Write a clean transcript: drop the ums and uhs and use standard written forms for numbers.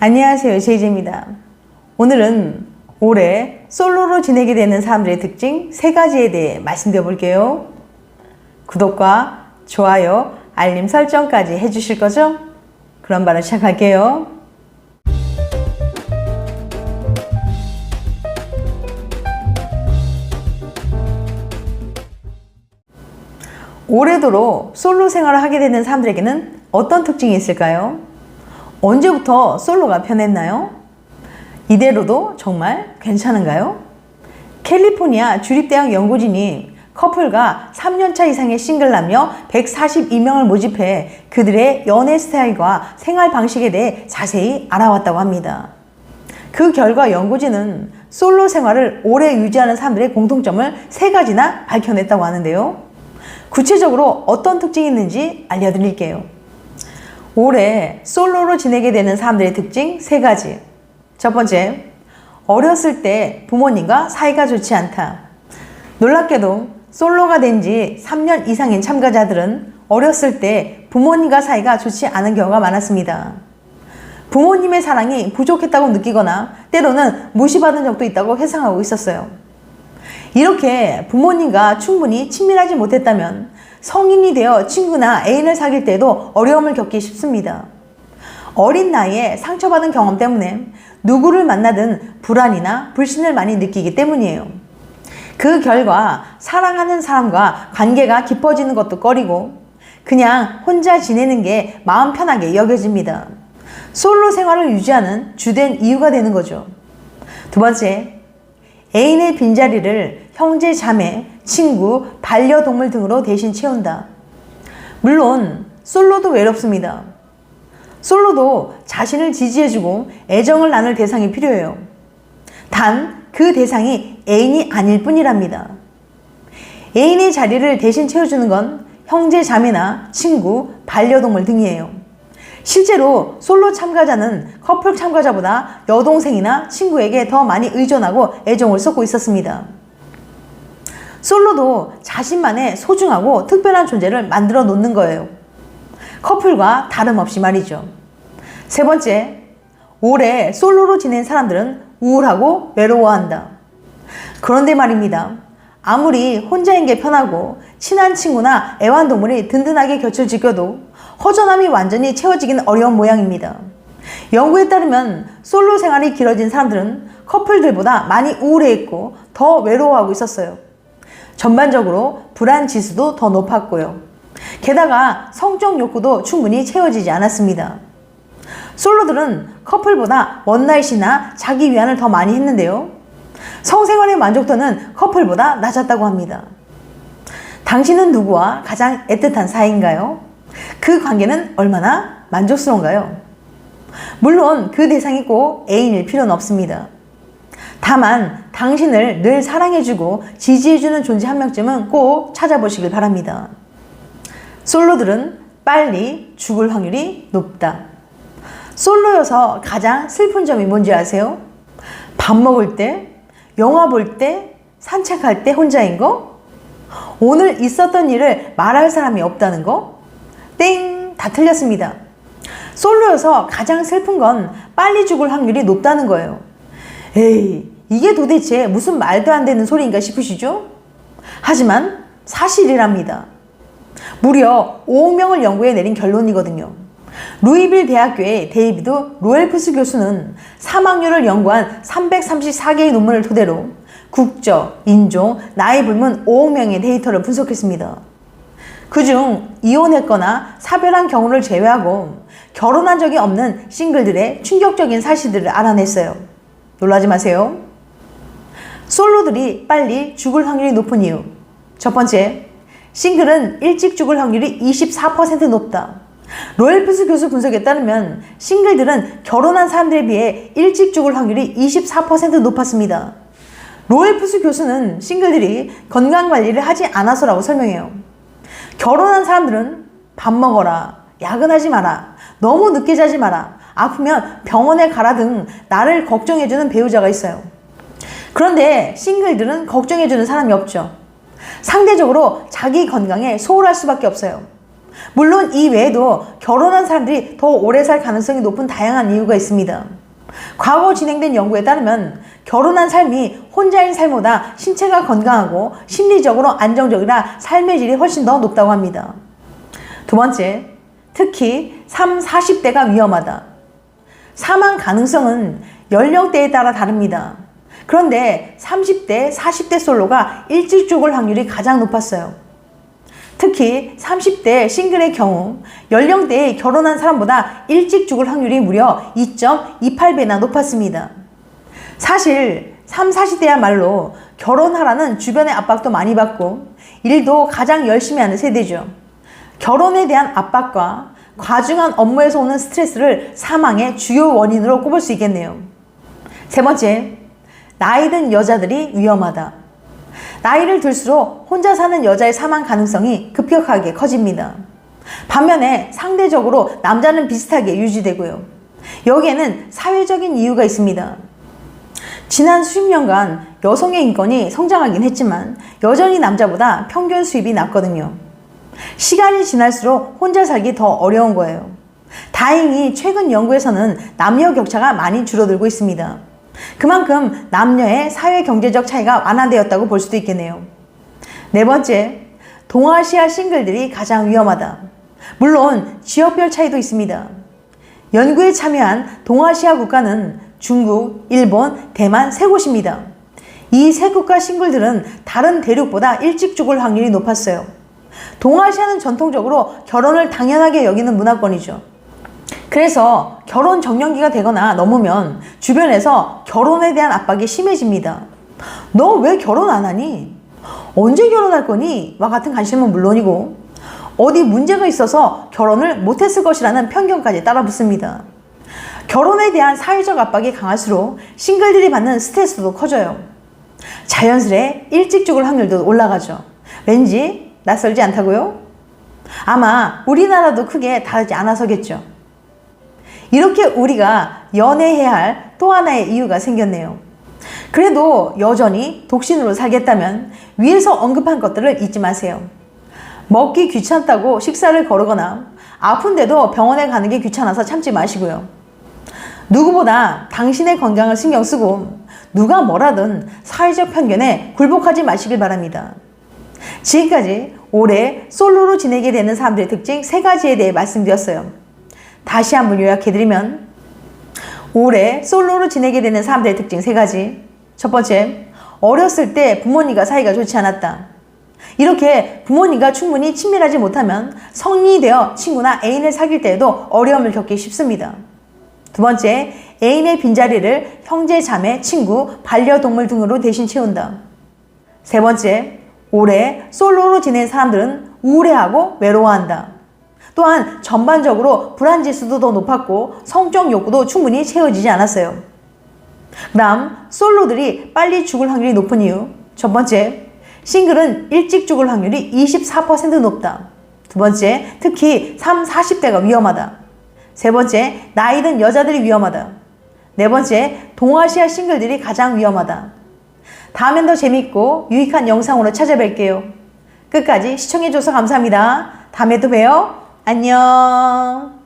안녕하세요, 제이제입니다. 오늘은 올해 솔로로 지내게 되는 사람들의 특징 3가지에 대해 말씀드려 볼게요. 구독과 좋아요, 알림 설정까지 해주실 거죠? 그럼 바로 시작할게요. 올해도록 솔로 생활을 하게 되는 사람들에게는 어떤 특징이 있을까요? 언제부터 솔로가 편했나요? 이대로도 정말 괜찮은가요? 캘리포니아 주립대학 연구진이 커플과 3년차 이상의 싱글 남녀 142명을 모집해 그들의 연애 스타일과 생활 방식에 대해 자세히 알아왔다고 합니다. 그 결과 연구진은 솔로 생활을 오래 유지하는 사람들의 공통점을 3가지나 밝혀냈다고 하는데요. 구체적으로 어떤 특징이 있는지 알려드릴게요. 올해 솔로로 지내게 되는 사람들의 특징 3가지. 첫 번째, 어렸을 때 부모님과 사이가 좋지 않다. 놀랍게도 솔로가 된 지 3년 이상인 참가자들은 어렸을 때 부모님과 사이가 좋지 않은 경우가 많았습니다. 부모님의 사랑이 부족했다고 느끼거나 때로는 무시받은 적도 있다고 회상하고 있었어요. 이렇게 부모님과 충분히 친밀하지 못했다면 성인이 되어 친구나 애인을 사귈 때도 어려움을 겪기 쉽습니다. 어린 나이에 상처받은 경험 때문에 누구를 만나든 불안이나 불신을 많이 느끼기 때문이에요. 그 결과 사랑하는 사람과 관계가 깊어지는 것도 꺼리고 그냥 혼자 지내는 게 마음 편하게 여겨집니다. 솔로 생활을 유지하는 주된 이유가 되는 거죠. 두 번째, 애인의 빈자리를 형제, 자매, 친구, 반려동물 등으로 대신 채운다. 물론 솔로도 외롭습니다. 솔로도 자신을 지지해주고 애정을 나눌 대상이 필요해요. 단 그 대상이 애인이 아닐 뿐이랍니다. 애인의 자리를 대신 채워주는 건 형제, 자매나 친구, 반려동물 등이에요. 실제로 솔로 참가자는 커플 참가자보다 여동생이나 친구에게 더 많이 의존하고 애정을 쏟고 있었습니다. 솔로도 자신만의 소중하고 특별한 존재를 만들어 놓는 거예요. 커플과 다름없이 말이죠. 세 번째, 오래 솔로로 지낸 사람들은 우울하고 외로워한다. 그런데 말입니다. 아무리 혼자인 게 편하고 친한 친구나 애완동물이 든든하게 곁을 지켜도 허전함이 완전히 채워지기는 어려운 모양입니다. 연구에 따르면 솔로 생활이 길어진 사람들은 커플들보다 많이 우울해했고 더 외로워하고 있었어요. 전반적으로 불안 지수도 더 높았고요. 게다가 성적 욕구도 충분히 채워지지 않았습니다. 솔로들은 커플보다 원나잇이나 자기 위안을 더 많이 했는데요. 성생활의 만족도는 커플보다 낮았다고 합니다. 당신은 누구와 가장 애틋한 사이인가요? 그 관계는 얼마나 만족스러운가요? 물론 그 대상이 꼭 애인일 필요는 없습니다. 다만 당신을 늘 사랑해주고 지지해주는 존재 한 명쯤은 꼭 찾아보시길 바랍니다. 솔로들은 빨리 죽을 확률이 높다. 솔로여서 가장 슬픈 점이 뭔지 아세요? 밥 먹을 때, 영화 볼 때, 산책할 때 혼자인 거? 오늘 있었던 일을 말할 사람이 없다는 거? 땡! 다 틀렸습니다. 솔로여서 가장 슬픈 건 빨리 죽을 확률이 높다는 거예요. 에이, 이게 도대체 무슨 말도 안 되는 소리인가 싶으시죠? 하지만 사실이랍니다. 무려 5억 명을 연구해 내린 결론이거든요. 루이빌 대학교의 데이비드 로엘프스 교수는 사망률을 연구한 334개의 논문을 토대로 국적, 인종, 나이 불문 5억 명의 데이터를 분석했습니다. 그중 이혼했거나 사별한 경우를 제외하고 결혼한 적이 없는 싱글들의 충격적인 사실들을 알아냈어요. 놀라지 마세요. 솔로들이 빨리 죽을 확률이 높은 이유. 첫 번째, 싱글은 일찍 죽을 확률이 24% 높다. 로엘프스 교수 분석에 따르면 싱글들은 결혼한 사람들에 비해 일찍 죽을 확률이 24% 높았습니다. 로엘프스 교수는 싱글들이 건강관리를 하지 않아서라고 설명해요. 결혼한 사람들은 밥 먹어라, 야근하지 마라, 너무 늦게 자지 마라, 아프면 병원에 가라 등 나를 걱정해주는 배우자가 있어요. 그런데 싱글들은 걱정해주는 사람이 없죠. 상대적으로 자기 건강에 소홀할 수밖에 없어요. 물론 이 외에도 결혼한 사람들이 더 오래 살 가능성이 높은 다양한 이유가 있습니다. 과거 진행된 연구에 따르면 결혼한 삶이 혼자인 삶보다 신체가 건강하고 심리적으로 안정적이라 삶의 질이 훨씬 더 높다고 합니다. 두 번째, 특히 30, 40대가 위험하다. 사망 가능성은 연령대에 따라 다릅니다. 그런데 30대, 40대 솔로가 일찍 죽을 확률이 가장 높았어요. 특히 30대 싱글의 경우 연령대에 결혼한 사람보다 일찍 죽을 확률이 무려 2.28배나 높았습니다. 사실 30, 40대야말로 결혼하라는 주변의 압박도 많이 받고 일도 가장 열심히 하는 세대죠. 결혼에 대한 압박과 과중한 업무에서 오는 스트레스를 사망의 주요 원인으로 꼽을 수 있겠네요. 세 번째, 나이 든 여자들이 위험하다. 나이를 들수록 혼자 사는 여자의 사망 가능성이 급격하게 커집니다. 반면에 상대적으로 남자는 비슷하게 유지되고요. 여기에는 사회적인 이유가 있습니다. 지난 수십 년간 여성의 인권이 성장하긴 했지만 여전히 남자보다 평균 수입이 낮거든요. 시간이 지날수록 혼자 살기 더 어려운 거예요. 다행히 최근 연구에서는 남녀 격차가 많이 줄어들고 있습니다. 그만큼 남녀의 사회 경제적 차이가 완화되었다고 볼 수도 있겠네요. 네 번째, 동아시아 싱글들이 가장 위험하다. 물론 지역별 차이도 있습니다. 연구에 참여한 동아시아 국가는 중국, 일본, 대만 세 곳입니다. 이 세 국가 싱글들은 다른 대륙보다 일찍 죽을 확률이 높았어요. 동아시아는 전통적으로 결혼을 당연하게 여기는 문화권이죠. 그래서 결혼 정년기가 되거나 넘으면 주변에서 결혼에 대한 압박이 심해집니다. 너 왜 결혼 안 하니? 언제 결혼할 거니? 와 같은 관심은 물론이고 어디 문제가 있어서 결혼을 못했을 것이라는 편견까지 따라붙습니다. 결혼에 대한 사회적 압박이 강할수록 싱글들이 받는 스트레스도 커져요. 자연스레 일찍 죽을 확률도 올라가죠. 왠지 낯설지 않다고요? 아마 우리나라도 크게 다르지 않아서겠죠. 이렇게 우리가 연애해야 할 또 하나의 이유가 생겼네요. 그래도 여전히 독신으로 살겠다면 위에서 언급한 것들을 잊지 마세요. 먹기 귀찮다고 식사를 거르거나 아픈데도 병원에 가는 게 귀찮아서 참지 마시고요. 누구보다 당신의 건강을 신경 쓰고 누가 뭐라든 사회적 편견에 굴복하지 마시길 바랍니다. 지금까지 올해 솔로로 지내게 되는 사람들의 특징 3가지에 대해 말씀드렸어요. 다시 한번 요약해드리면 올해 솔로로 지내게 되는 사람들의 특징 3가지. 첫 번째, 어렸을 때 부모님과 사이가 좋지 않았다. 이렇게 부모님과 충분히 친밀하지 못하면 성인이 되어 친구나 애인을 사귈 때에도 어려움을 겪기 쉽습니다. 두 번째, 애인의 빈자리를 형제, 자매, 친구, 반려동물 등으로 대신 채운다. 세 번째, 올해 솔로로 지낸 사람들은 우울해하고 외로워한다. 또한 전반적으로 불안지수도 더 높았고 성적 욕구도 충분히 채워지지 않았어요. 그 다음, 솔로들이 빨리 죽을 확률이 높은 이유. 첫 번째, 싱글은 일찍 죽을 확률이 24% 높다. 두 번째, 특히 30, 40대가 위험하다. 세 번째, 나이 든 여자들이 위험하다. 네 번째, 동아시아 싱글들이 가장 위험하다. 다음엔 더 재밌고 유익한 영상으로 찾아뵐게요. 끝까지 시청해줘서 감사합니다. 다음에 또 봬요. 안녕.